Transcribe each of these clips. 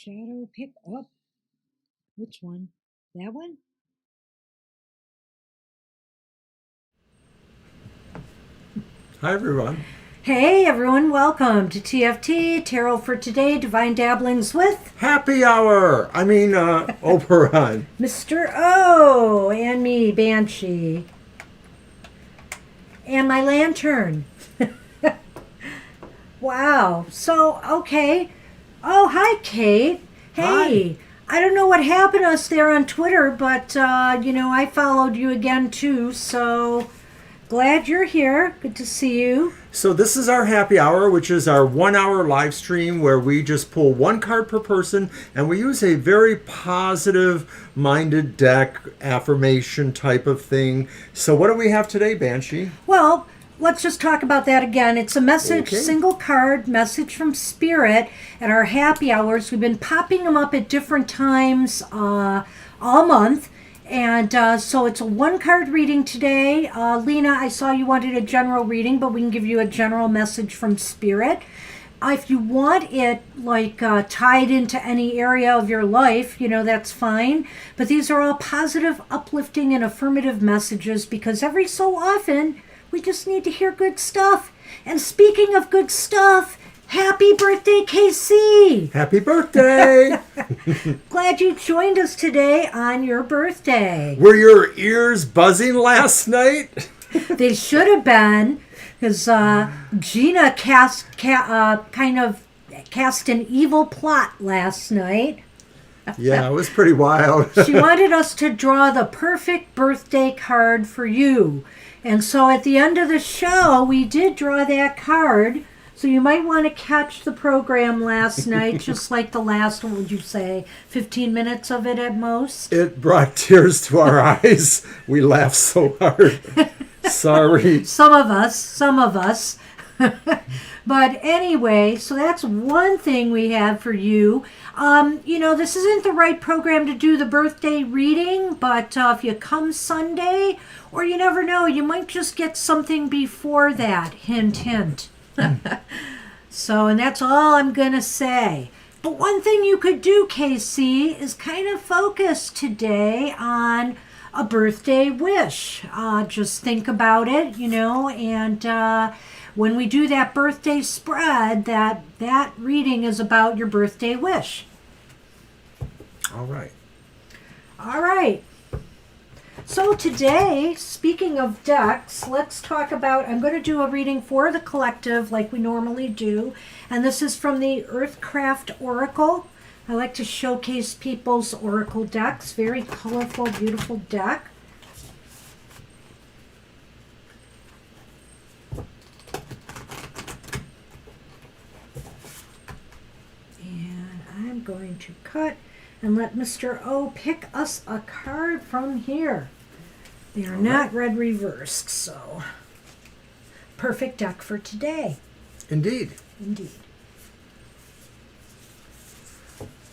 shadow pick up. Which one? That one? Hi, everyone. Hey everyone, welcome to TFT, Tarot for Today, Divine Dabblings with Happy hour. Oberon. Mr. O and me, Banshee. And my lantern. Wow. So, okay. Oh, hi, Kate. Hey. Hi. I don't know what happened to us there on Twitter, but, I followed you again, too. So, glad you're here. Good to see you. So this is our happy hour, which is our 1 hour live stream where we just pull one card per person and we use a very positive minded deck affirmation type of thing. So what do we have today, Banshee? Well, let's just talk about that again. It's a message, Okay. single card, message from Spirit at our happy hours. We've been popping them up at different times all month. And so it's a one card reading today. Lena, I saw you wanted a general reading, but we can give you a general message from Spirit. If you want it tied into any area of your life, that's fine. But these are all positive, uplifting, and affirmative messages because every so often we just need to hear good stuff. And speaking of good stuff, happy birthday, KC! Happy birthday! Glad you joined us today on your birthday. Were your ears buzzing last night? They should have been, because Gina kind of cast an evil plot last night. Yeah, it was pretty wild. She wanted us to draw the perfect birthday card for you. And so at the end of the show, we did draw that card. So you might want to catch the program last night, just like the last, what would you say, 15 minutes of it at most? It brought tears to our eyes. We laughed so hard. Sorry. Some of us. But anyway, so that's one thing we have for you. This isn't the right program to do the birthday reading, but if you come Sunday, or you never know, you might just get something before that. Hint, hint. So, and that's all I'm going to say. But one thing you could do, KC, is kind of focus today on a birthday wish. Just think about it, and when we do that birthday spread, that reading is about your birthday wish. All right. All right. So today, speaking of decks, let's talk about, I'm going to do a reading for the collective like we normally do. And this is from the Earthcraft Oracle. I like to showcase people's oracle decks. Very colorful, beautiful deck. And I'm going to cut and let Mr. O pick us a card from here. They are not red reversed, so perfect deck for today. Indeed. Indeed.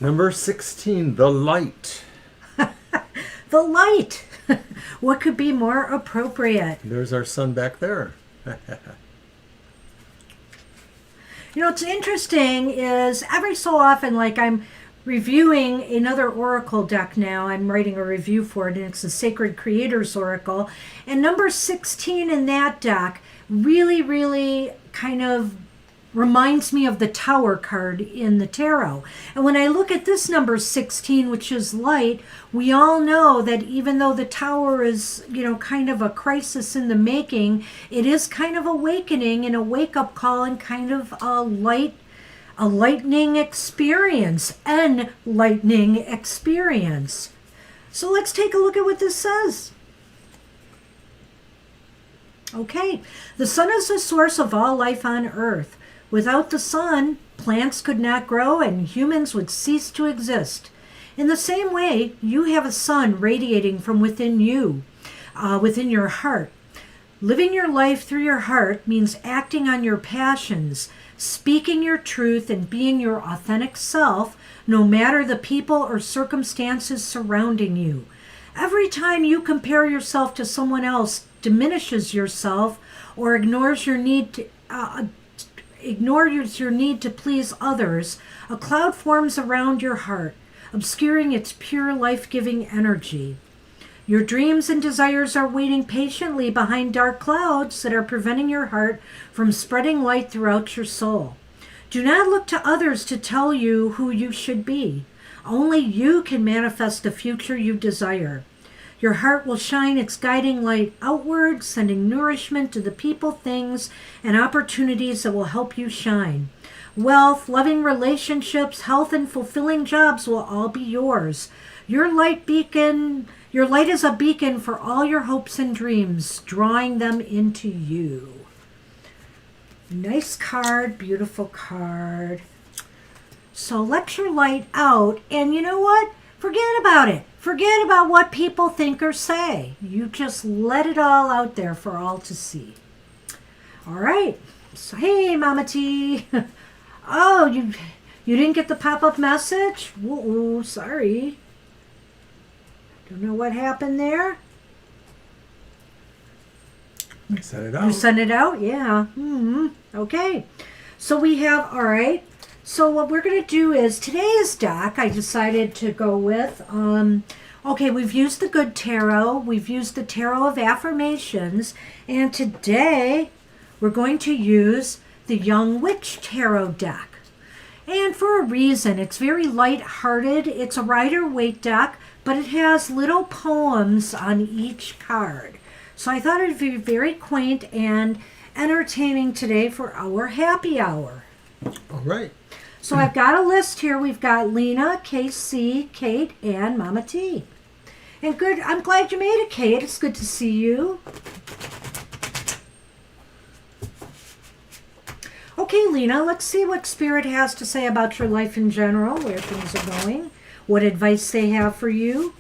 Number 16, The Light. The light. What could be more appropriate? There's our sun back there. What's interesting is every so often, like I'm reviewing another oracle deck now. I'm writing a review for it, and it's the Sacred Creators Oracle. And number 16 in that deck really, really kind of reminds me of the Tower card in the tarot. And when I look at this number 16, which is light, we all know that even though the Tower is, kind of a crisis in the making, it is kind of awakening and a wake-up call and kind of a lightning experience, enlightening experience. So let's take a look at what this says. Okay, the sun is the source of all life on Earth. Without the sun, plants could not grow and humans would cease to exist. In the same way, you have a sun radiating from within you, within your heart. Living your life through your heart means acting on your passions, speaking your truth, and being your authentic self, no matter the people or circumstances surrounding you. Every time you compare yourself to someone else, diminishes yourself, or ignores your need to, ignores your need to please others, a cloud forms around your heart, obscuring its pure life-giving energy. Your dreams and desires are waiting patiently behind dark clouds that are preventing your heart from spreading light throughout your soul. Do not look to others to tell you who you should be. Only you can manifest the future you desire. Your heart will shine its guiding light outward, sending nourishment to the people, things, and opportunities that will help you shine. Wealth, loving relationships, health, and fulfilling jobs will all be yours. Your light is a beacon for all your hopes and dreams, drawing them into you. Nice card, beautiful card. So let your light out, and you know what? Forget about it. Forget about what people think or say. You just let it all out there for all to see. All right. So, hey, Mama T. Oh, you didn't get the pop-up message? Whoa, sorry. Don't know what happened there. I sent it out. You sent it out? Yeah. Okay. So we have, all right. So what we're going to do is today's deck I decided to go with, okay, we've used the Good Tarot, we've used the Tarot of Affirmations, and today we're going to use the Young Witch Tarot deck. And for a reason, it's very light-hearted, it's a Rider-Waite deck, but it has little poems on each card. So I thought it'd be very quaint and entertaining today for our happy hour. All right. So I've got a list here. We've got Lena, KC, Kate, and Mama T. And good, I'm glad you made it, Kate. It's good to see you. Okay, Lena, let's see what Spirit has to say about your life in general, where things are going, what advice they have for you.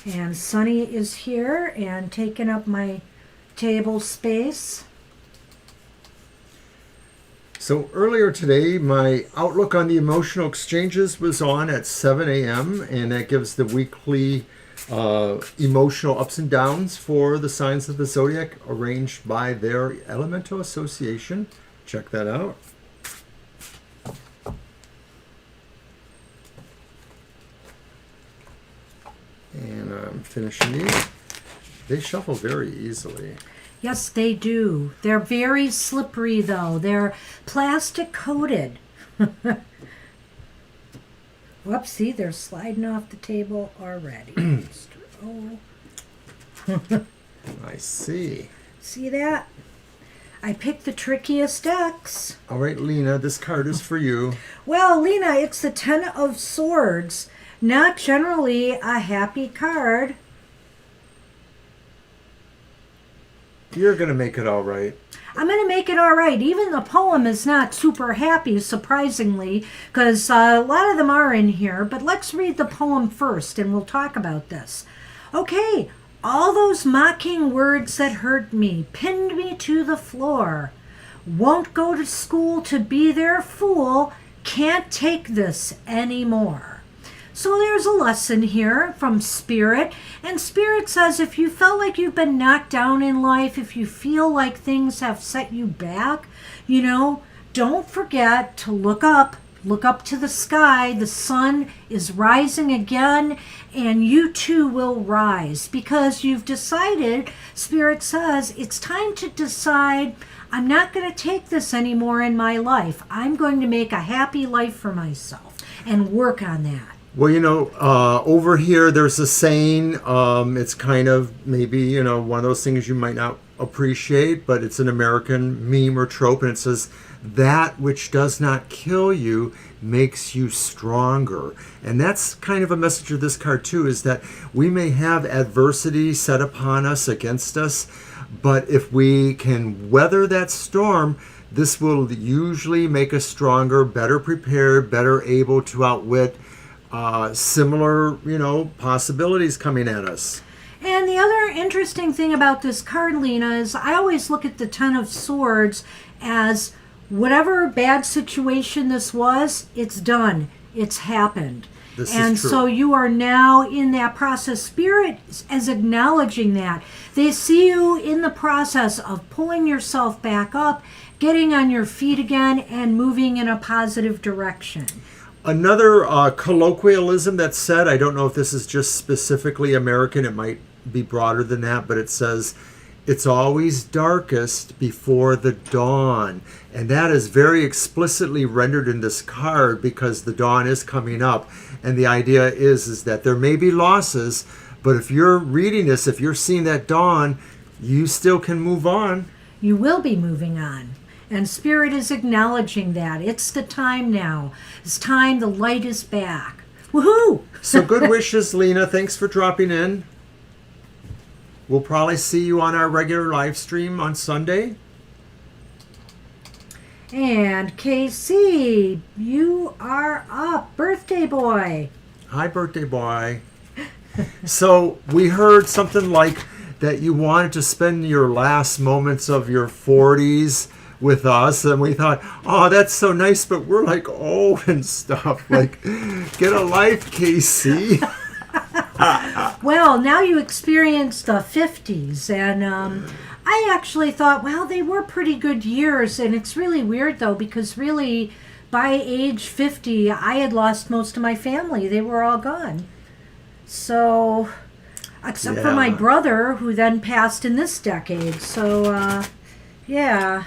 And Sunny is here and taking up my table space. So earlier today, my outlook on the emotional exchanges was on at 7 a.m. and that gives the weekly emotional ups and downs for the signs of the zodiac arranged by their elemental association. Check that out. And I'm finishing these. They shuffle very easily. Yes, they do. They're very slippery, though. They're plastic coated. Whoops, see, they're sliding off the table already. Oh. I see. See that? I picked the trickiest decks. All right, Lena, this card is for you. Well, Lena, it's the Ten of Swords. Not generally a happy card. You're going to make it all right. I'm going to make it all right. Even the poem is not super happy, surprisingly, because a lot of them are in here. But let's read the poem first, and we'll talk about this. Okay, all those mocking words that hurt me, pinned me to the floor. Won't go to school to be their fool, can't take this anymore. So there's a lesson here from Spirit, and Spirit says if you felt like you've been knocked down in life, if you feel like things have set you back, don't forget to look up to the sky. The sun is rising again, and you too will rise because you've decided, Spirit says, it's time to decide, I'm not going to take this anymore in my life. I'm going to make a happy life for myself and work on that. Well, over here there's a saying, it's kind of maybe, one of those things you might not appreciate, but it's an American meme or trope, and it says, that which does not kill you makes you stronger. And that's kind of a message of this card too, is that we may have adversity set upon us, against us, but if we can weather that storm, this will usually make us stronger, better prepared, better able to outwit similar, possibilities coming at us. And the other interesting thing about this card, Lena, is I always look at the Ten of Swords as whatever bad situation this was, it's done. It's happened. This and is true. so you are now in that process. Spirit is acknowledging that. They see you in the process of pulling yourself back up, getting on your feet again, and moving in a positive direction. Another colloquialism that's said, I don't know if this is just specifically American, it might be broader than that, but it says, it's always darkest before the dawn. And that is very explicitly rendered in this card because the dawn is coming up. And the idea is that there may be losses, but if you're reading this, if you're seeing that dawn, you still can move on. You will be moving on. And Spirit is acknowledging that. It's the time now. It's time. The light is back. Woohoo! So good wishes, Lena. Thanks for dropping in. We'll probably see you on our regular live stream on Sunday. And KC, you are up. Birthday boy. Hi, birthday boy. So we heard something like that you wanted to spend your last moments of your 40s with us, and we thought, oh, that's so nice, but we're like old and stuff. Like, get a life, KC. Well, now you experienced the 50s, and I actually thought, well, they were pretty good years, and it's really weird, though, because really, by age 50, I had lost most of my family. They were all gone. So, except for my brother, who then passed in this decade. So, yeah.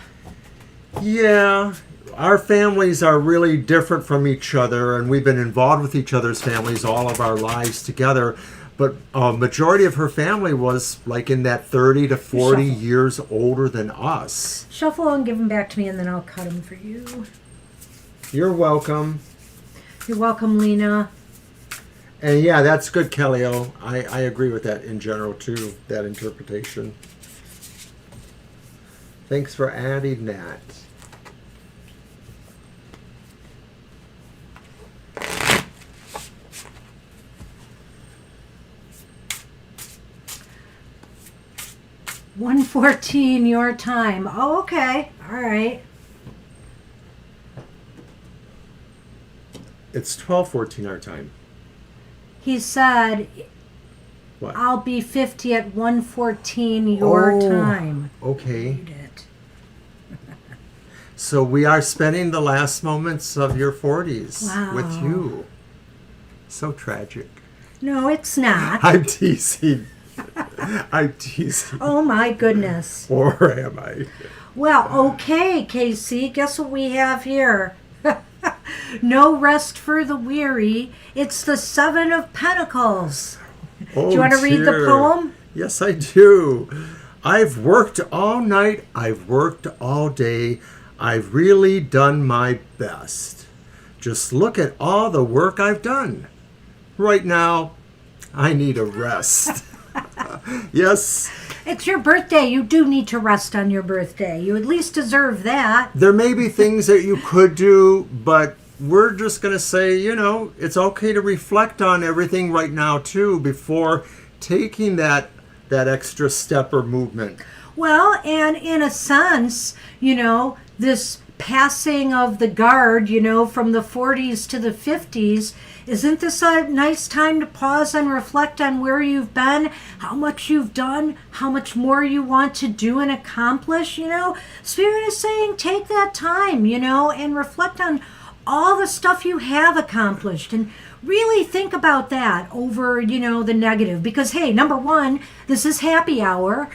Yeah, our families are really different from each other, and we've been involved with each other's families all of our lives together. But a majority of her family was like in that 30 to 40 years older than us. Shuffle and give them back to me, and then I'll cut them for you. You're welcome. You're welcome, Lena. And yeah, that's good, Kellyo. I agree with that in general, too, that interpretation. Thanks for adding that. $1:14 your time. Oh, okay. All right. It's 12:14 our time. He said, What? I'll be 50 at 1:14 your time. Okay. Read it. So we are spending the last moments of your 40s with Wow. you. So tragic. No, it's not. I'm teasing. I'm teasing. Oh, my goodness. Or am I? Well, okay, Casey. Guess what we have here? No rest for the weary. It's the Seven of Pentacles. Oh, Do you want to read the dear. poem? Yes, I do. I've worked all night. I've worked all day. I've really done my best. Just look at all the work I've done. Right now, I need a rest. Yes. It's your birthday. You do need to rest on your birthday. You at least deserve that. There may be things that you could do, but we're just going to say, you know, it's okay to reflect on everything right now, too, before taking that extra step or movement. Well, and in a sense, you know, this passing of the guard, you know, from the 40s to the 50s, isn't this a nice time to pause and reflect on where you've been, how much you've done, how much more you want to do and accomplish, you know? Spirit is saying take that time, you know, and reflect on all the stuff you have accomplished and really think about that over, you know, the negative. Because, hey, number one, this is happy hour.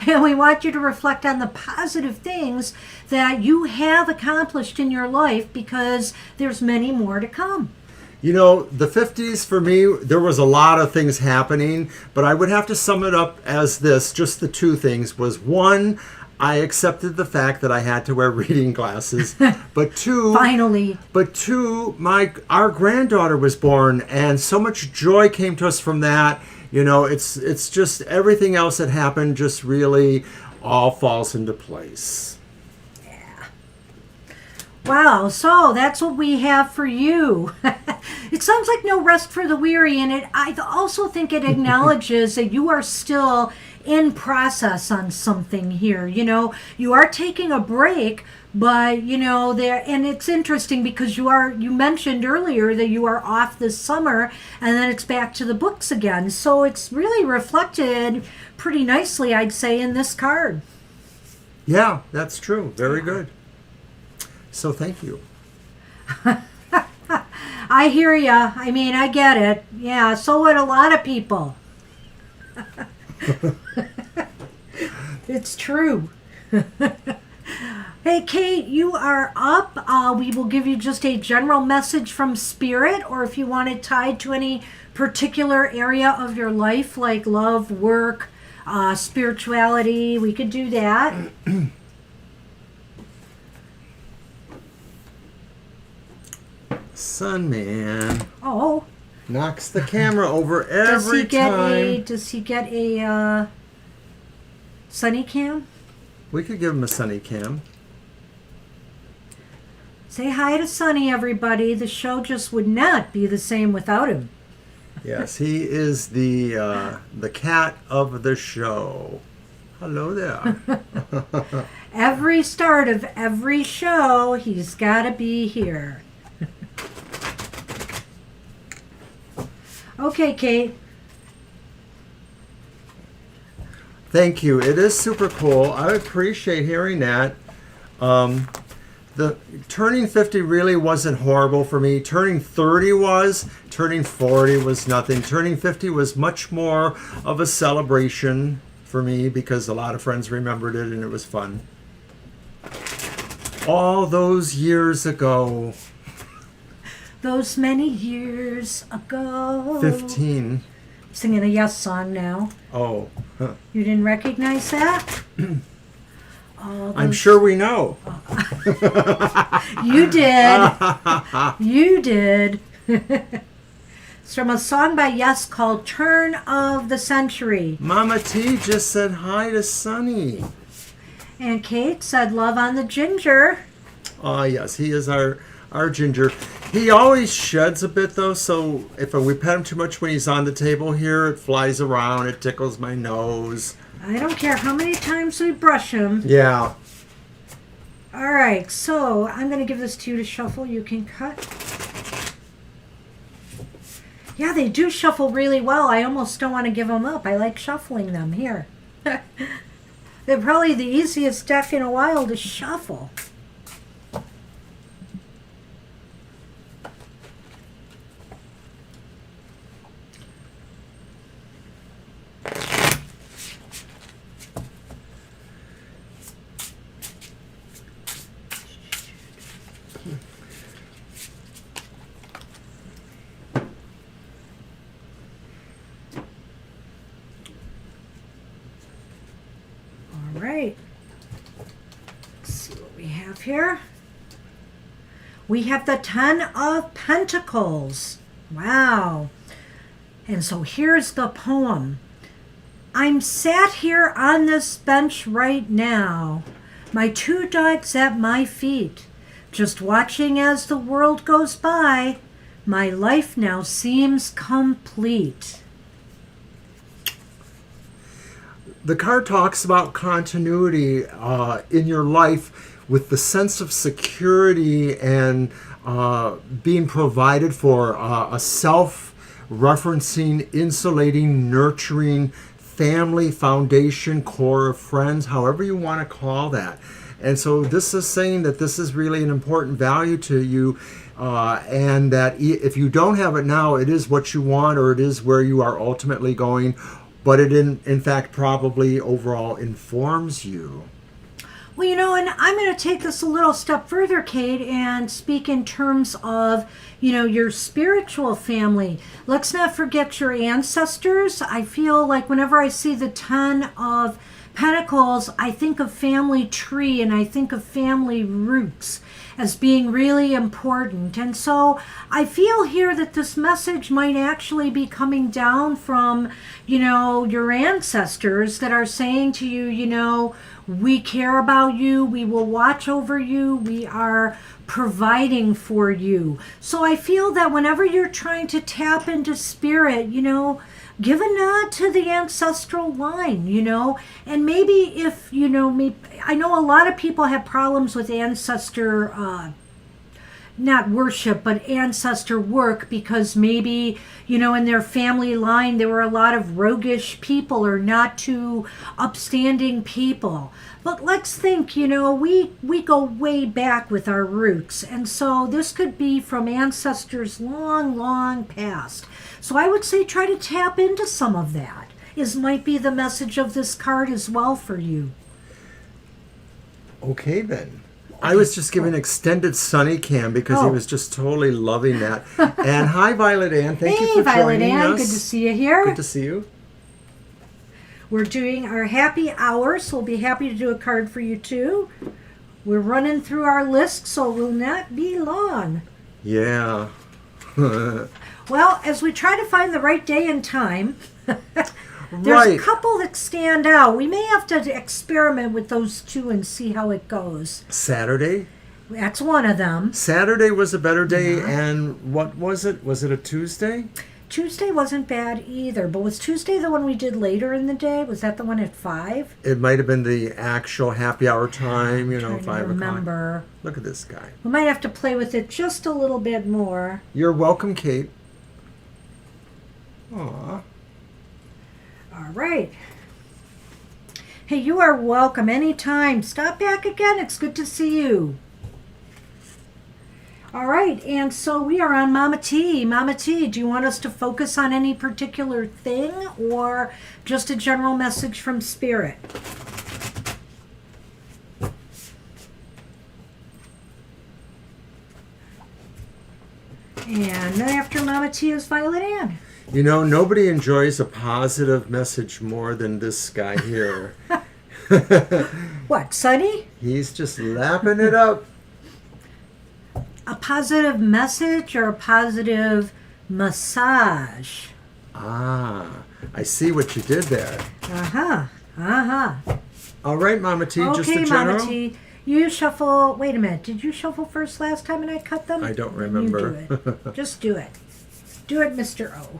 And we want you to reflect on the positive things that you have accomplished in your life because there's many more to come. You know, the 50s for me, there was a lot of things happening, but I would have to sum it up as this, just the two things was one, I accepted the fact that I had to wear reading glasses, but two, Finally. Our granddaughter was born, and so much joy came to us from that. You know, it's just everything else that happened just really all falls into place. Wow, so that's what we have for you. It sounds like no rest for the weary, and I also think it acknowledges that you are still in process on something here. You are taking a break, but there, and it's interesting because you mentioned earlier that you are off this summer and then it's back to the books again. So it's really reflected pretty nicely, I'd say, in this card. Yeah, that's true. Very good. So thank you. I hear ya. I mean, I get it. Yeah, so would a lot of people. It's true. Hey, Kate, you are up. We will give you just a general message from Spirit, or if you want it tied to any particular area of your life, like love, work, spirituality, we could do that. Sun Man. Oh. Knocks the camera over every time. Does he get a sunny cam? We could give him a sunny cam. Say hi to Sunny, everybody. The show just would not be the same without him. Yes, he is the cat of the show. Hello there. Every start of every show, he's got to be here. Okay, Kate. Thank you. It is super cool. I appreciate hearing that. The turning 50 really wasn't horrible for me. Turning 30 was. Turning 40 was nothing. Turning 50 was much more of a celebration for me because a lot of friends remembered it and it was fun. All those years ago. Those many years ago. 15. Singing a Yes song now. Oh. Huh. You didn't recognize that? I'm sure we know. You did. You did. It's from a song by Yes called Turn of the Century. Mama T just said hi to Sunny. And Kate said love on the ginger. Ah, yes, he is our ginger. He always sheds a bit, though, so if we pet him too much when he's on the table here, it flies around, it tickles my nose. I don't care how many times we brush him. Yeah. All right, so I'm going to give this to you to shuffle. You can cut. Yeah, they do shuffle really well. I almost don't want to give them up. I like shuffling them. Here. They're probably the easiest deck in a while to shuffle. All right. Let's see what we have here. We have the Ten of Pentacles. Wow. And so here's the poem. I'm sat here on this bench right now, my two dogs at my feet, just watching as the world goes by. My life now seems complete. The card talks about continuity in your life with the sense of security and being provided for, a self-referencing, insulating, nurturing family foundation, core of friends, however you want to call that. And so this is saying that this is really an important value to you, and that if you don't have it now, it is what you want, or it is where you are ultimately going, but it in fact probably overall informs you. Well, and I'm going to take this a little step further, Kate, and speak in terms of, your spiritual family. Let's not forget your ancestors. I feel like whenever I see the Ten of Pentacles, I think of family tree and I think of family roots as being really important. And so I feel here that this message might actually be coming down from, your ancestors that are saying to you, we care about you, we will watch over you, we are providing for you. So I feel that whenever you're trying to tap into spirit, give a nod to the ancestral line, and maybe if, I know a lot of people have problems with ancestor, not worship, but ancestor work because maybe, in their family line, there were a lot of roguish people or not too upstanding people. But let's think, we go way back with our roots. And so this could be from ancestors long, long past. So I would say try to tap into some of that. Might be the message of this card as well for you. Okay, then. I was just giving extended Sunny Cam because he was just totally loving that. And hi, Violet Ann. Thank you for Violet joining Ann. us. Good to see you here. Good to see you. We're doing our happy hour, so we'll be happy to do a card for you too. We're running through our list, so it will not be long. Yeah. Well, as we try to find the right day and time, there's a couple that stand out. We may have to experiment with those two and see how it goes. Saturday? That's one of them. Saturday was a better day, and what was it? Was it a Tuesday? Tuesday wasn't bad either, but was Tuesday the one we did later in the day? Was that the one at 5? It might have been the actual happy hour time, 5 o'clock. Remember. Look at this guy. We might have to play with it just a little bit more. You're welcome, Kate. Aw. All right. Hey, you are welcome anytime. Stop back again. It's good to see you. All right, and so we are on Mama T. Mama T, do you want us to focus on any particular thing or just a general message from Spirit? And then after Mama T is Violet Ann. Nobody enjoys a positive message more than this guy here. What, Sonny? He's just lapping it up. A positive message or a positive massage? Ah, I see what you did there. All right, Mama T, just a general? Okay, Mama T. You shuffle. Wait a minute. Did you shuffle first last time and I cut them? I don't Then remember. You do it. Just do it. Do it, Mr. O.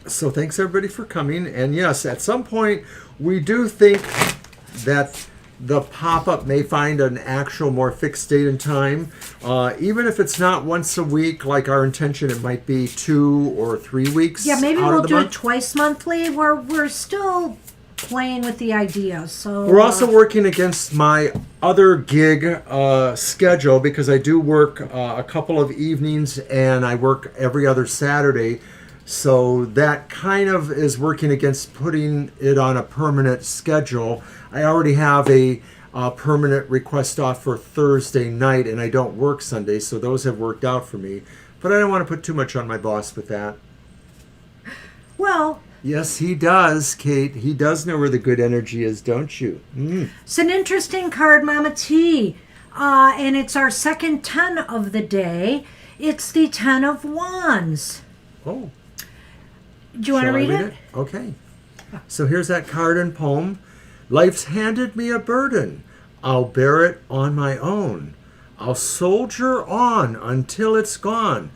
So thanks everybody for coming. And yes, at some point we do think that the pop-up may find an actual more fixed date and time. Even if it's not once a week, like our intention, it might be 2 or 3 weeks. Yeah, maybe out we'll of the do month. it twice monthly. We're still playing with the idea. So we're also working against my other gig schedule because I do work a couple of evenings and I work every other Saturday. So that kind of is working against putting it on a permanent schedule. I already have a permanent request off for Thursday night, and I don't work Sunday, so those have worked out for me. But I don't want to put too much on my boss with that. Well, yes, he does, Kate. He does know where the good energy is, don't you? It's an interesting card, Mama T. And it's our second 10 of the day. It's the 10 of Wands. Oh. Do you want to read it? Okay. So here's that card and poem. Life's handed me a burden. I'll bear it on my own. I'll soldier on until it's gone.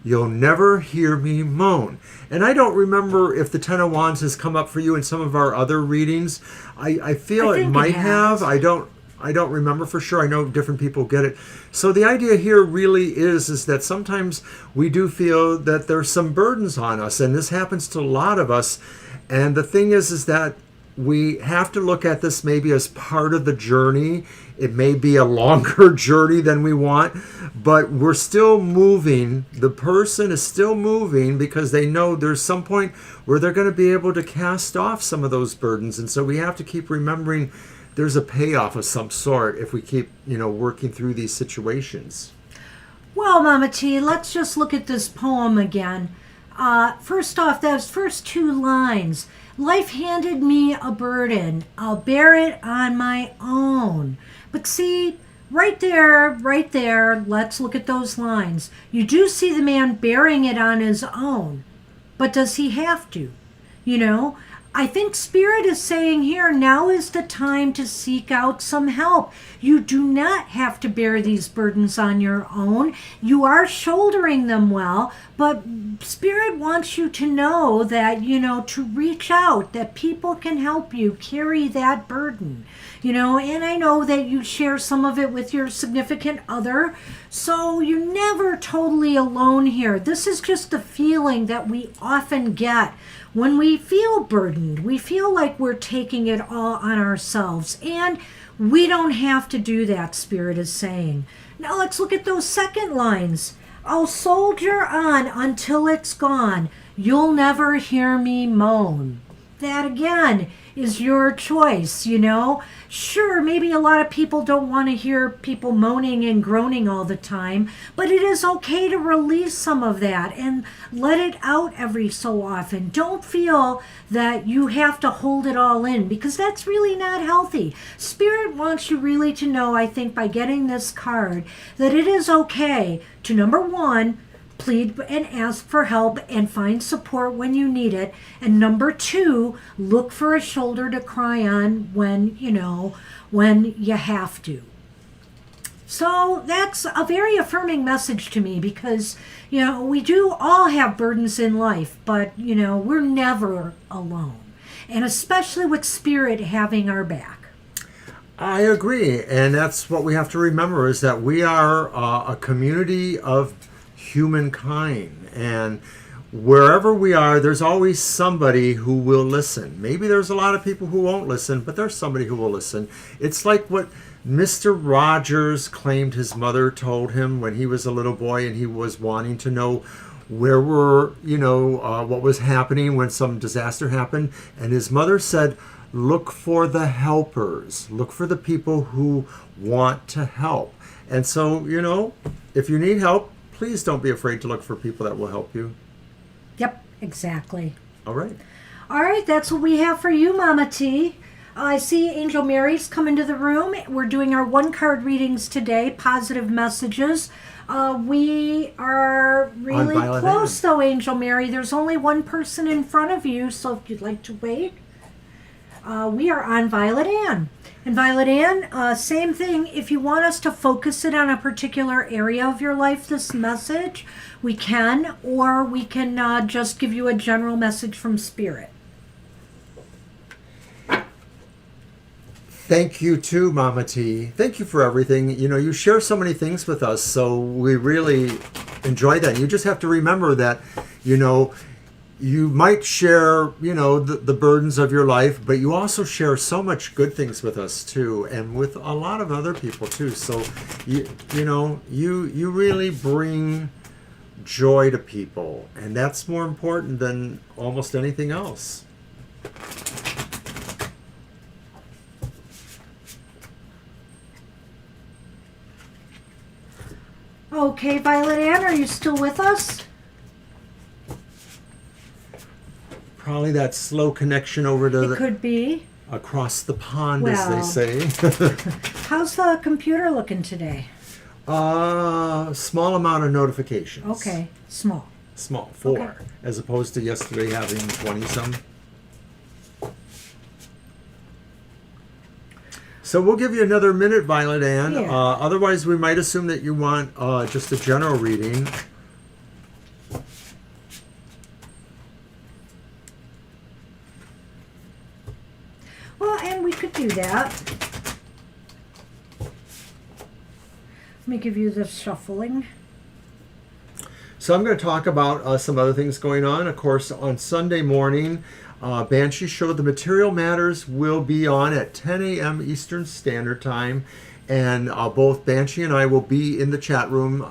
You'll never hear me moan. And I don't remember if the Ten of Wands has come up for you in some of our other readings. I feel it might have. I don't remember for sure. I know different people get it. So the idea here really is that sometimes we do feel that there's some burdens on us, and this happens to a lot of us. And the thing is that we have to look at this maybe as part of the journey. It may be a longer journey than we want, but we're still moving. The person is still moving because they know there's some point where they're going to be able to cast off some of those burdens. And so we have to keep remembering there's a payoff of some sort if we keep, working through these situations. Well, Mama T, let's just look at this poem again. First off, those first 2 lines. Life handed me a burden. I'll bear it on my own. But see, right there, let's look at those lines. You do see the man bearing it on his own. But does he have to? I think Spirit is saying here, now is the time to seek out some help. You do not have to bear these burdens on your own. You are shouldering them well, but Spirit wants you to know that, to reach out, that people can help you carry that burden. And I know that you share some of it with your significant other, so you're never totally alone here. This is just the feeling that we often get when we feel burdened. We feel like we're taking it all on ourselves, and we don't have to do that, Spirit is saying. Now let's look at those second lines. I'll soldier on until it's gone. You'll never hear me moan. That again is your choice, Sure, maybe a lot of people don't want to hear people moaning and groaning all the time, but it is okay to release some of that and let it out every so often. Don't feel that you have to hold it all in, because that's really not healthy. Spirit wants you really to know, I think, by getting this card, that it is okay to, number one, plead and ask for help and find support when you need it. And number two, look for a shoulder to cry on when you have to. So that's a very affirming message to me, because, we do all have burdens in life, but, we're never alone. And especially with Spirit having our back. I agree. And that's what we have to remember, is that we are a community of humankind, and wherever we are, there's always somebody who will listen. Maybe there's a lot of people who won't listen, but there's somebody who will listen. It's like what Mr. Rogers claimed his mother told him when he was a little boy, and he was wanting to know what was happening when some disaster happened, and his mother said, look for the helpers, look for the people who want to help. And so, if you need help, please don't be afraid to look for people that will help you. Yep, exactly. All right. All right, that's what we have for you, Mama T. I see Angel Mary's come into the room. We're doing our one-card readings today, positive messages. We are really close, though, Angel Mary. There's only one person in front of you, so if you'd like to wait. We are on Violet Ann. And Violet Ann, same thing. If you want us to focus it on a particular area of your life, this message, we can, or we can just give you a general message from Spirit. Thank you too, Mama T. Thank you for everything. You share so many things with us, so we really enjoy that. You just have to remember that, you might share, the burdens of your life, but you also share so much good things with us too, and with a lot of other people too. So, you really bring joy to people, and that's more important than almost anything else. Okay, Violet Ann, are you still with us? Probably that slow connection over to It could be. Across the pond, as they say. How's the computer looking today? Small amount of notifications. Okay, small. Small, 4, Okay. as opposed to yesterday having 20-some. So we'll give you another minute, Violet Ann. Yeah. Otherwise, we might assume that you want just a general reading. Well, and we could do that. Let me give you the shuffling. So I'm going to talk about some other things going on. Of course, on Sunday morning, Banshee Show, The Material Matters will be on at 10 a.m. Eastern Standard Time. And both Banshee and I will be in the chat room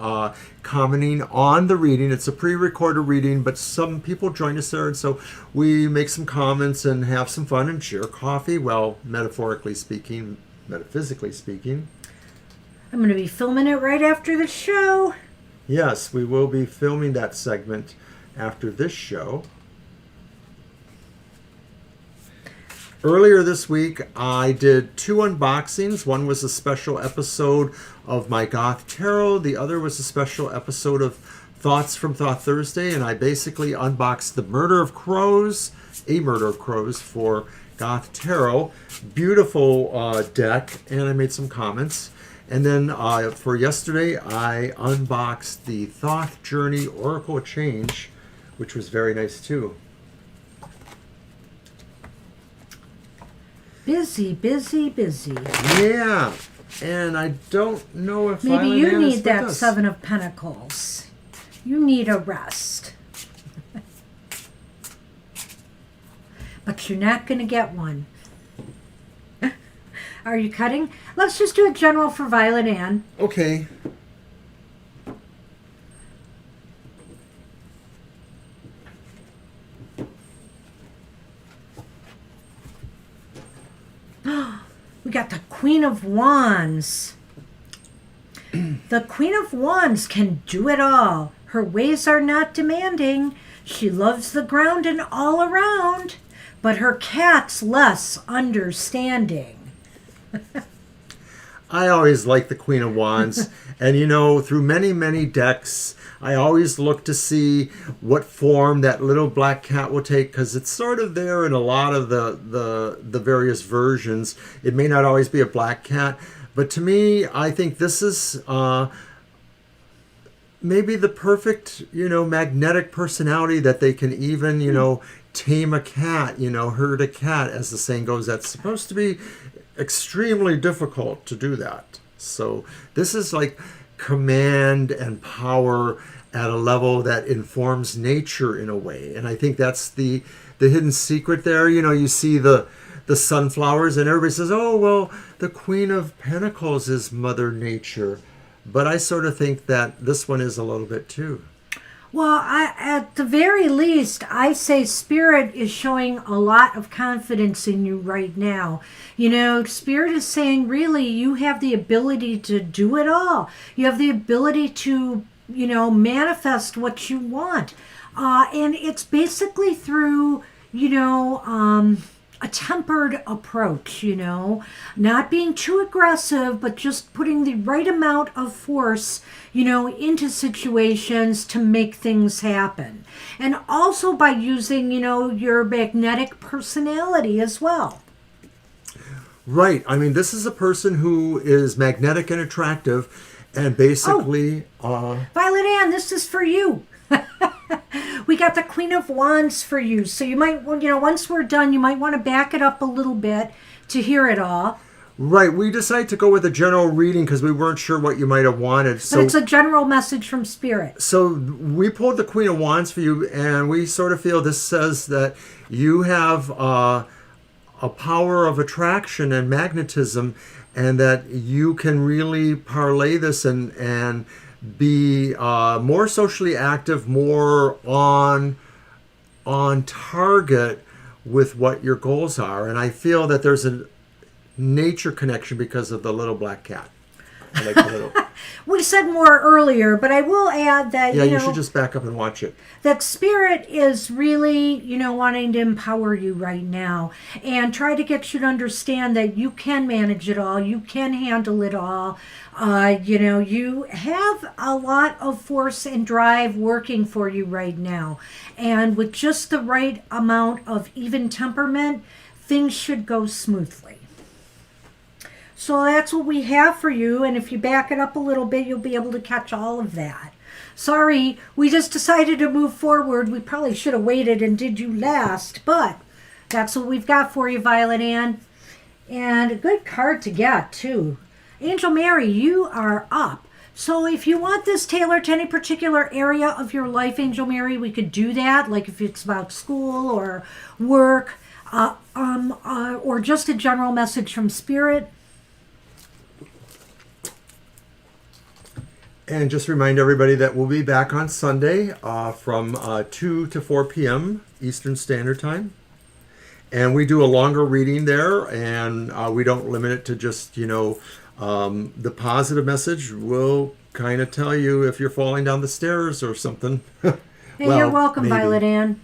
commenting on the reading. It's a pre-recorded reading, but some people join us there. And so we make some comments and have some fun and share coffee. Well, metaphorically speaking, metaphysically speaking. I'm going to be filming it right after the show. Yes, we will be filming that segment after this show. Earlier this week, I did 2 unboxings. One was a special episode of my Goth Tarot. The other was a special episode of Thoughts from Thought Thursday. And I basically unboxed The Murder of Crows a Murder of Crows for Goth Tarot. Beautiful deck, and I made some comments. And then for yesterday, I unboxed the Thoth Journey Oracle Change, which was very nice too. Busy, busy, busy. Yeah, and I don't know if maybe Violet you Ann is need with that us. Seven of Pentacles. You need a rest. But you're not going to get one. Are you cutting? Let's just do a general for Violet Ann. Okay. We got the Queen of Wands. The Queen of Wands can do it all. Her ways are not demanding. She loves the ground and all around. But her cat's less understanding. I always like the Queen of Wands. And you know, through many, many decks, I always look to see what form that little black cat will take, because it's sort of there in a lot of the various versions. It may not always be a black cat, but to me, I think this is maybe the perfect, magnetic personality that they can even, tame a cat, herd a cat, as the saying goes. That's supposed to be extremely difficult to do that. So this is like command and power at a level that informs nature in a way. And I think that's the hidden secret there. You see the sunflowers and everybody says, oh, well, the Queen of Pentacles is Mother Nature. But I sort of think that this one is a little bit too. Well, at the very least, I say Spirit is showing a lot of confidence in you right now. Spirit is saying, really, you have the ability to do it all. You have the ability to, manifest what you want. And it's basically through, a tempered approach, not being too aggressive, but just putting the right amount of force, into situations to make things happen. And also by using, your magnetic personality as well. Right. I mean, this is a person who is magnetic and attractive, and basically... Violet Ann, this is for you. We got the Queen of Wands for you. So you might, once we're done, you might want to back it up a little bit to hear it all. Right. We decided to go with a general reading because we weren't sure what you might have wanted. But it's a general message from Spirit. So we pulled the Queen of Wands for you, and we sort of feel this says that you have a power of attraction and magnetism, and that you can really parlay this and be more socially active, more on target with what your goals are. And I feel that there's a nature connection because of the little black cat. I like the little... We said more earlier, but I will add that, you should just back up and watch it. That Spirit is really, wanting to empower you right now and try to get you to understand that you can manage it all. You can handle it all. You have a lot of force and drive working for you right now. And with just the right amount of even temperament, things should go smoothly. So that's what we have for you, and if you back it up a little bit, you'll be able to catch all of that. Sorry, we just decided to move forward. We probably should have waited and did you last, but that's what we've got for you, Violet Ann. And a good card to get, too. Angel Mary, you are up. So if you want this tailored to any particular area of your life, Angel Mary, we could do that, like if it's about school or work, or just a general message from Spirit. And just remind everybody that we'll be back on Sunday from 2 to 4 p.m. Eastern Standard Time. And we do a longer reading there, and we don't limit it to just, the positive message. We'll kind of tell you if you're falling down the stairs or something. Hey, you're welcome, maybe. Violet Ann.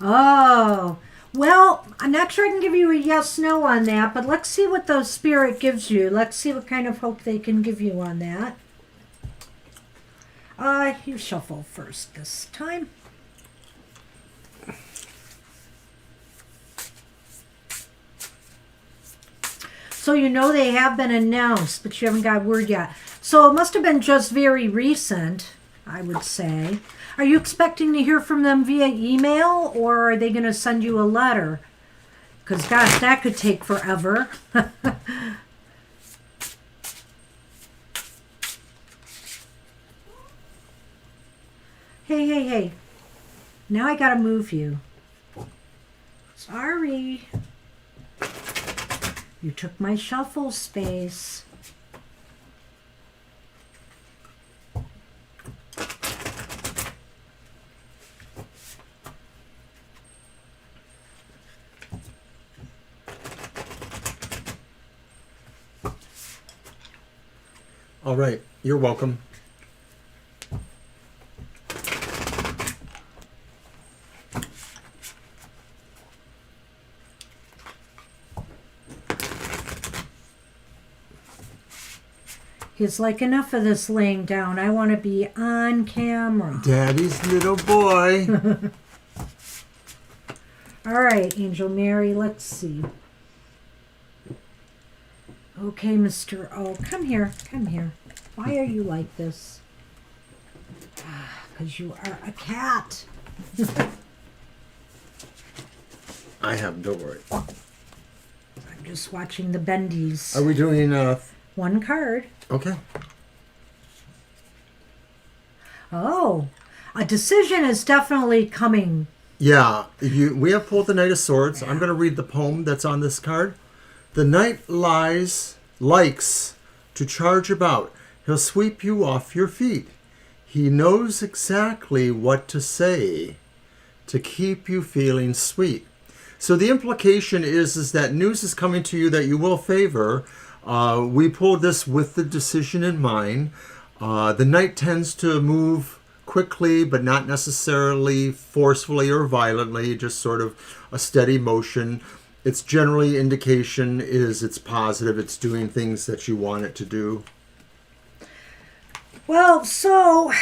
Oh, well, I'm not sure I can give you a yes/no on that, but let's see what the Spirit gives you. Let's see what kind of hope they can give you on that. You shuffle first this time. So you know they have been announced, but you haven't got word yet. So it must have been just very recent, I would say. Are you expecting to hear from them via email, or are they going to send you a letter? Because, gosh, that could take forever. Hey. Now I got to move you. Sorry. You took my shuffle space. All right, you're welcome. He's like, enough of this laying down. I want to be on camera. Daddy's little boy. All right, Angel Mary, let's see. Okay, Mr. O, come here. Why are you like this? Because you are a cat. I have, don't worry. I'm just watching the bendies. Are we doing One card. Okay. Oh, a decision is definitely coming. Yeah, we have pulled the Knight of Swords. I'm going to read the poem that's on this card. The knight likes to charge about. He'll sweep you off your feet. He knows exactly what to say to keep you feeling sweet. So the implication is that news is coming to you that you will favor. We pulled this with the decision in mind. The knight tends to move quickly, but not necessarily forcefully or violently, just sort of a steady motion. Its generally indication is it's positive, it's doing things that you want it to do. Well, so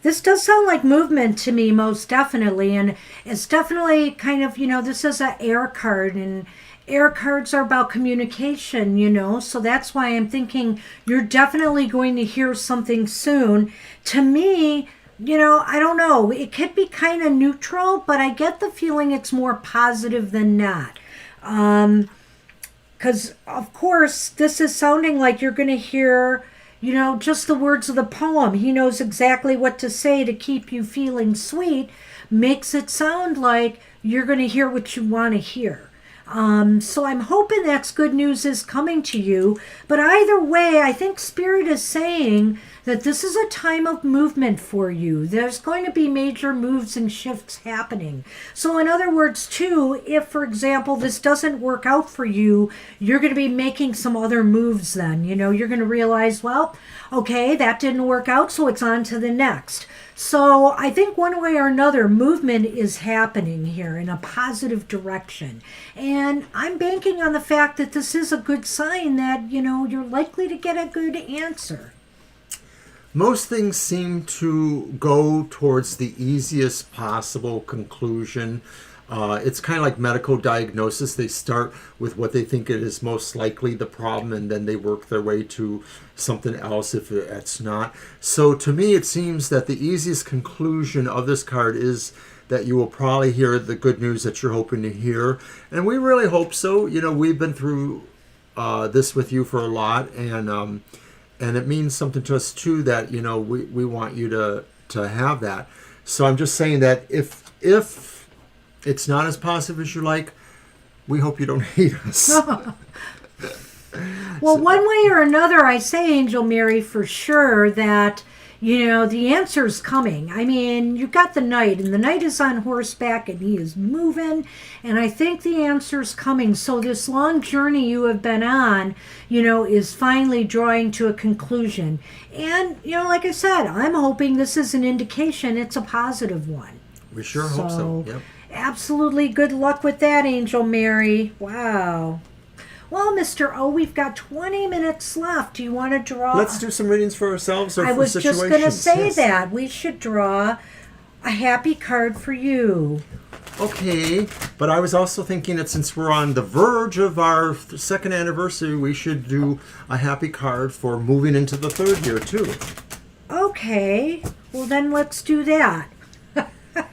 this does sound like movement to me, most definitely. And it's definitely kind of, this is an air card, and air cards are about communication, so that's why I'm thinking you're definitely going to hear something soon. To me, I don't know. It could be kind of neutral, but I get the feeling it's more positive than not. Because, of course, this is sounding like you're going to hear, just the words of the poem. He knows exactly what to say to keep you feeling sweet. Makes it sound like you're going to hear what you want to hear. So I'm hoping that's good news is coming to you. But either way, I think Spirit is saying that this is a time of movement for you. There's going to be major moves and shifts happening. So in other words, too, if, for example, this doesn't work out for you, you're going to be making some other moves then. You're going to realize, well, okay, that didn't work out, so it's on to the next. So I think one way or another, movement is happening here in a positive direction. And I'm banking on the fact that this is a good sign that, you're likely to get a good answer. Most things seem to go towards the easiest possible conclusion. It's kind of like medical diagnosis. They start with what they think it is most likely the problem, and then they work their way to something else if it's not. So to me, it seems that the easiest conclusion of this card is that you will probably hear the good news that you're hoping to hear. And we really hope so. We've been through this with you for a lot, and it means something to us too that, we want you to have that. So I'm just saying that if it's not as positive as you like, we hope you don't hate us. Well, one way or another, I say, Angel Mary, for sure that, the answer's coming. I mean, you've got the knight, and the knight is on horseback, and he is moving, and I think the answer's coming. So this long journey you have been on, is finally drawing to a conclusion. And, like I said, I'm hoping this is an indication it's a positive one. We sure hope so. Yep. Absolutely good luck with that, Angel Mary. Wow. Well, Mr. O, we've got 20 minutes left. Do you want to draw? Let's do some readings for ourselves or I for was situations. just going to say Yes. that. We should draw a happy card for you. Okay, but I was also thinking that since we're on the verge of our second anniversary, we should do a happy card for moving into the third year too. Okay, well then let's do that.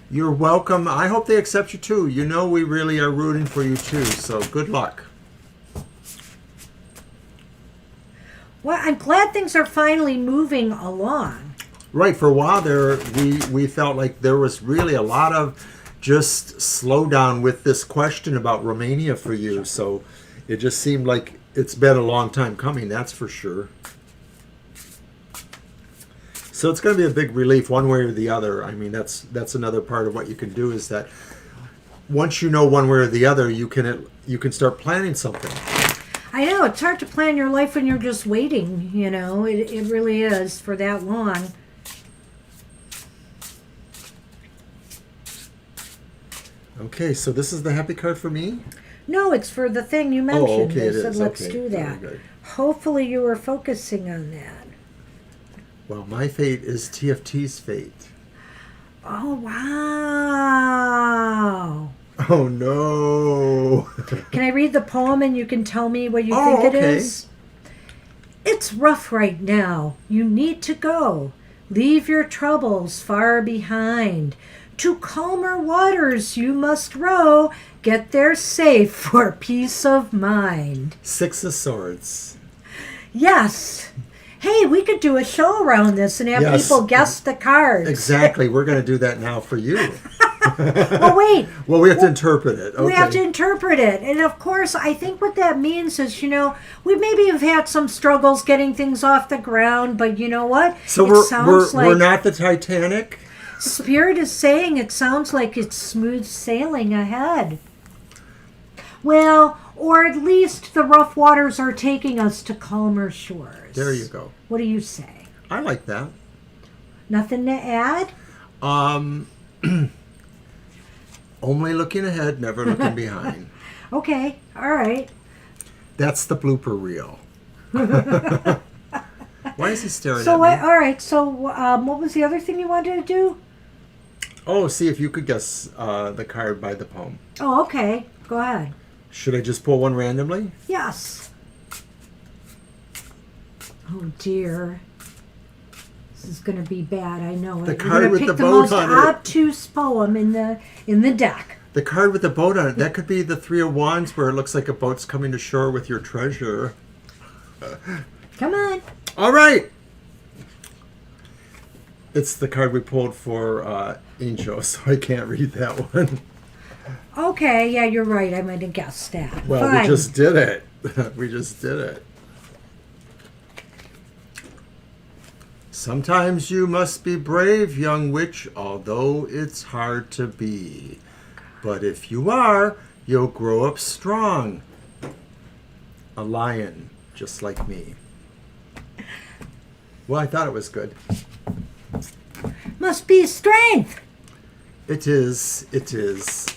You're welcome. I hope they accept you too. You know we really are rooting for you too, so good luck. Well, I'm glad things are finally moving along. Right, for a while there, we felt like there was really a lot of just slowdown with this question about Romania for you. So it just seemed like it's been a long time coming, that's for sure. So it's going to be a big relief one way or the other. I mean, that's another part of what you can do is that once you know one way or the other, you can start planning something. I know, it's hard to plan your life when you're just waiting, you know. It really is for that long. Okay, so this is the happy card for me? No, it's for the thing you mentioned. Oh, okay, it I said, is. let's Okay, do very that. good. Hopefully you were focusing on that. Well, my fate is TFT's fate. Oh, wow. Oh, no. Can I read the poem and you can tell me what you Oh, think it okay. is? It's rough right now. You need to go. Leave your troubles far behind. To calmer waters you must row. Get there safe for peace of mind. Six of Swords. Yes. Hey, we could do a show around this and have Yes. people guess the cards. Exactly. We're going to do that now for you. Oh, wait. Well, we have to interpret it. Okay. We have to interpret it. And of course, I think what that means is, you know, we maybe have had some struggles getting things off the ground, but you know what? So we're not the Titanic? Spirit is saying it sounds like it's smooth sailing ahead. Well, or at least the rough waters are taking us to calmer shores. There you go. What do you say? I like that. Nothing to add? Only looking ahead, never looking behind. Okay, all right. That's the blooper reel. Why is he staring So, at me? all right, so what was the other thing you wanted to do? Oh, see if you could guess the card by the poem. Oh, okay. Go ahead. Should I just pull one randomly? Yes. Oh, dear. This is going to be bad. I know The it. card You're with pick the the boat most on it. obtuse poem in the deck. The card with the boat on it. That could be the Three of Wands where it looks like a boat's coming to shore with your treasure. Come on. All right. It's the card we pulled for Angel, so I can't read that one. Okay, yeah, you're right. I might have guessed that. Well, Fine. we just did it. We just did it. Sometimes you must be brave, young witch, although it's hard to be. But if you are, you'll grow up strong. A lion, just like me. Well, I thought it was good. Must be strength. It is. It is.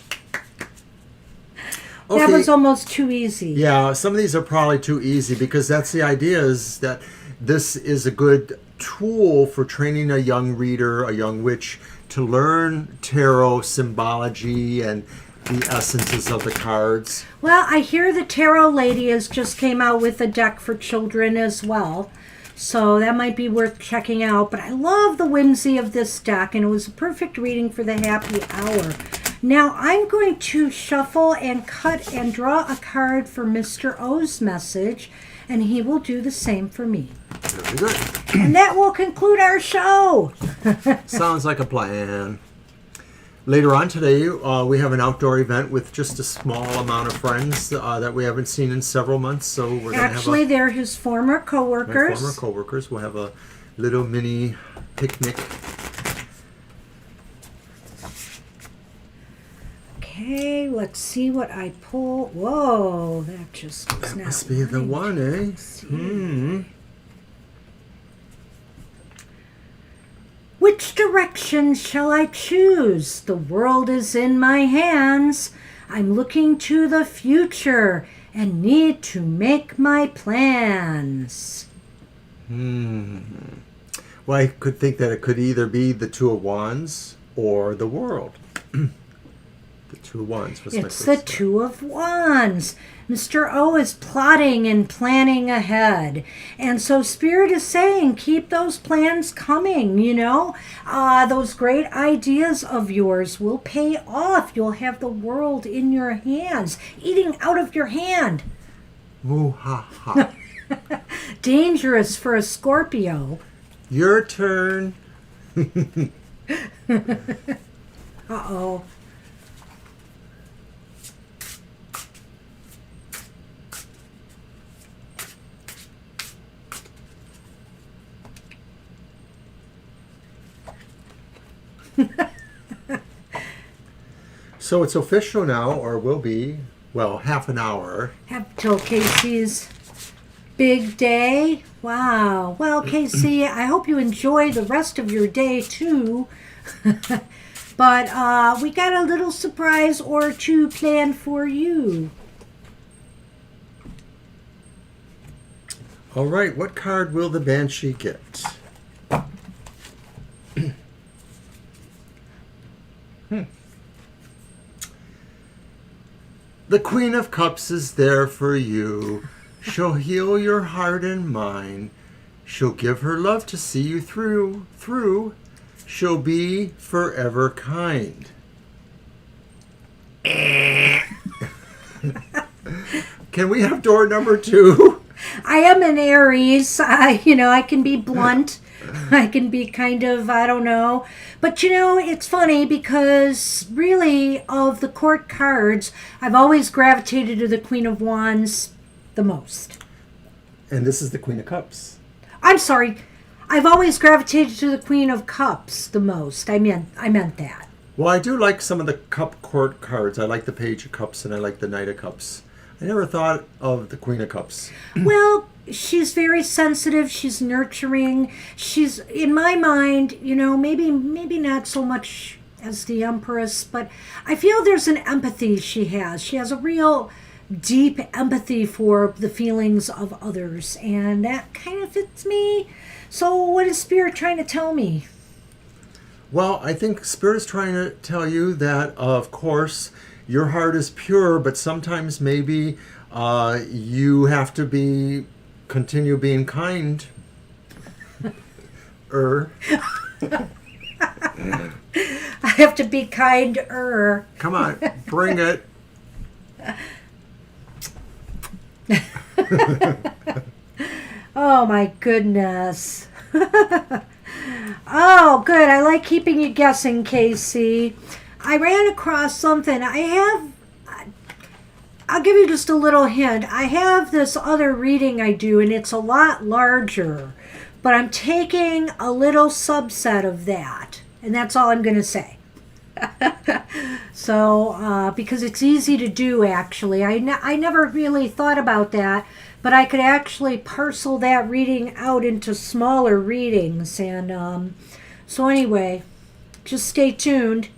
That was almost too easy. Yeah, some of these are probably too easy because that's the idea is that this is a good tool for training a young reader, a young witch, to learn tarot symbology and the essences of the cards. Well, I hear the tarot lady has just came out with a deck for children as well. So that might be worth checking out. But I love the whimsy of this deck, and it was a perfect reading for the happy hour. Now I'm going to shuffle and cut and draw a card for Mr. O's message, and he will do the same for me. Very good. And that will conclude our show. Sounds like a plan. Later on today, we have an outdoor event with just a small amount of friends that we haven't seen in several months. So we're going to have Actually, they're his former my coworkers. former coworkers. We'll have a little mini picnic. Okay, let's see what I pull. Whoa, that just was That not must be the right. one, eh? Which direction shall I choose? The world is in my hands. I'm looking to the future and need to make my plans. Well, I could think that it could either be the Two of Wands or the World. The Two of Wands was my It's the first. Two of Wands. Mr. O is plotting and planning ahead. And so Spirit is saying, keep those plans coming, you know. Those great ideas of yours will pay off. You'll have the world in your hands, eating out of your hand. Woo-ha-ha. Dangerous for a Scorpio. Your turn. Uh-oh. So it's official now, or will be, well, half an hour. Have till Casey's big day. Wow. Well, Casey, I hope you enjoy the rest of your day too. But we got a little surprise or two planned for you. All right, what card will the Banshee get? The Queen of Cups is there for you. She'll heal your heart and mind. She'll give her love to see you through. She'll be forever kind. Can we have door number 2? I am an Aries. I can be blunt. I can be kind of, I don't know. But, it's funny because really of the court cards, I've always gravitated to the Queen of Wands the most. And this is the Queen of Cups. I'm sorry. I've always gravitated to the Queen of Cups the most. I meant that. Well, I do like some of the cup court cards. I like the Page of Cups and I like the Knight of Cups. I never thought of the Queen of Cups. Well, she's very sensitive. She's nurturing. She's, in my mind, maybe not so much as the Empress, but I feel there's an empathy she has. She has a real deep empathy for the feelings of others, and that kind of fits me. So what is Spirit trying to tell me? Well, I think Spirit is trying to tell you that, of course, your heart is pure, but sometimes maybe you have to continue being kind. I have to be kinder. Come on, bring it. Oh my goodness. Oh, good. I like keeping you guessing, Casey. I ran across something. I'll give you just a little hint. I have this other reading I do, and it's a lot larger. But I'm taking a little subset of that. And that's all I'm going to say. So, because it's easy to do, actually. I never really thought about that. But I could actually parcel that reading out into smaller readings. And so anyway, just stay tuned.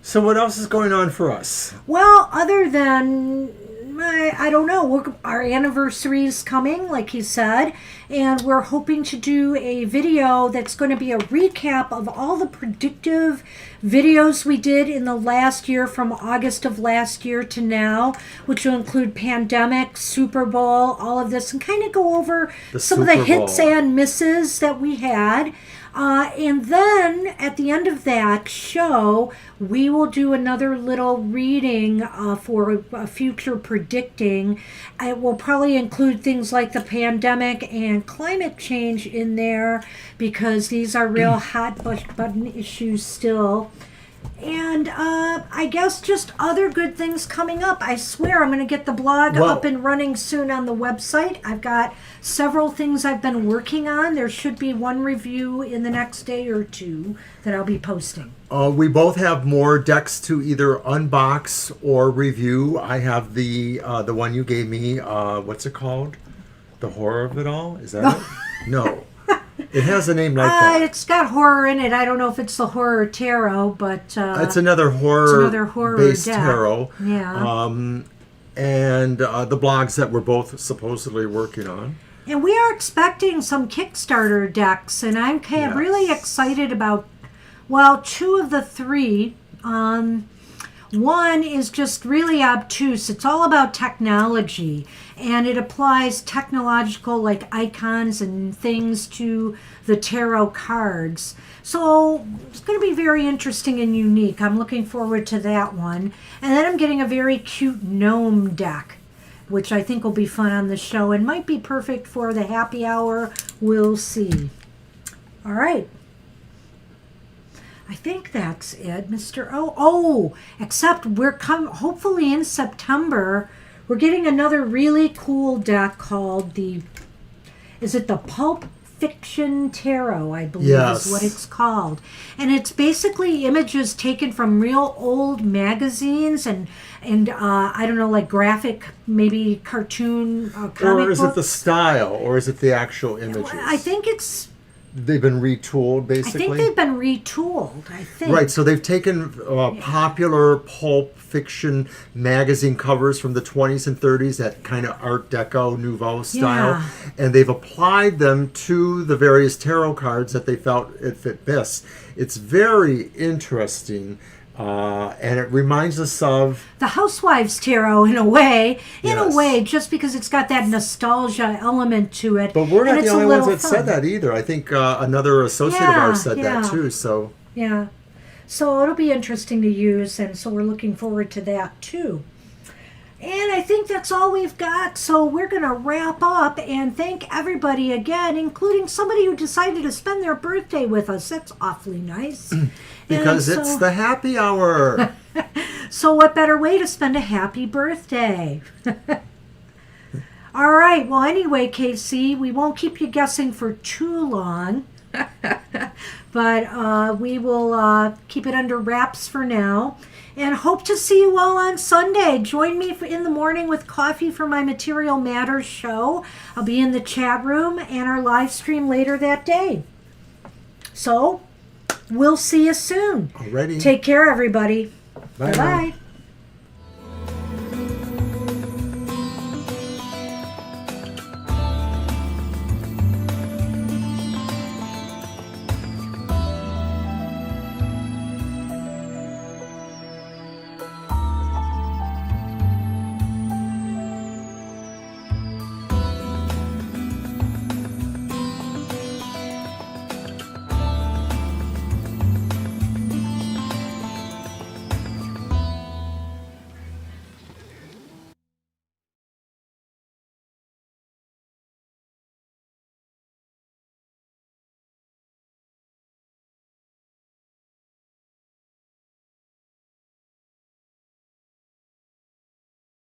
So what else is going on for us? Well, other than, I don't know, our anniversary is coming, like he said, and we're hoping to do a video that's going to be a recap of all the predictive videos we did in the last year, from August of last year to now, which will include pandemic, Super Bowl, all of this, and kind of go over some of the hits and misses that we had. And then at the end of that show, we will do another little reading for a future predicting. It will probably include things like the pandemic and climate change in there, because these are real hot button issues still. And I guess just other good things coming up. I swear I'm going to get the blog up and running soon on the website. I've got several things I've been working on. There should be one review in the next day or two that I'll be posting. We both have more decks to either unbox or review. I have the one you gave me. What's it called? The Horror of It All? Is that it? No. It has a name like that. It's got horror in it. I don't know if it's the Horror Tarot, but it's another horror-based deck. tarot. Yeah. and the blogs that we're both supposedly working on. And we are expecting some Kickstarter decks, and I'm Yes. really excited about, well, 2 of the 3. One is just really obtuse. It's all about technology, and it applies technological like icons and things to the tarot cards. So it's going to be very interesting and unique. I'm looking forward to that one. And then I'm getting a very cute gnome deck, which I think will be fun on the show and might be perfect for the happy hour. We'll see. All right. I think that's it, Mr. O. Oh, except we're hopefully in September, we're getting another really cool deck called is it the Pulp Fiction Tarot, I believe is what it's called. And it's basically images taken from real old magazines and I don't know, like graphic, maybe cartoon, comic Or is book. it the style, or is it the actual images? I think They've been retooled, basically. I think they've been retooled, I think. Right, so they've taken popular pulp fiction magazine covers from the 20s and 30s, that kind of Art Deco, Nouveau style, and they've applied them to the various tarot cards that they felt it fit best. It's very interesting, and it reminds us of the Housewives Tarot in a way, Yes. just because it's got that nostalgia element to it. But we're and not it's the a only ones little that fun. said that either. I think another associate of ours said that Yeah. too. So Yeah. So it'll be interesting to use, and so we're looking forward to that too. And I think that's all we've got. So we're going to wrap up and thank everybody again, including somebody who decided to spend their birthday with us. That's awfully nice. because And it's so- the happy hour. So what better way to spend a happy birthday? All right. Well, anyway, Casey, we won't keep you guessing for too long. But we will keep it under wraps for now. And hope to see you all on Sunday. Join me in the morning with coffee for my Material Matters show. I'll be in the chat room and our live stream later that day. So, we'll see you soon. Already. Take care, everybody. Bye now. Bye-bye.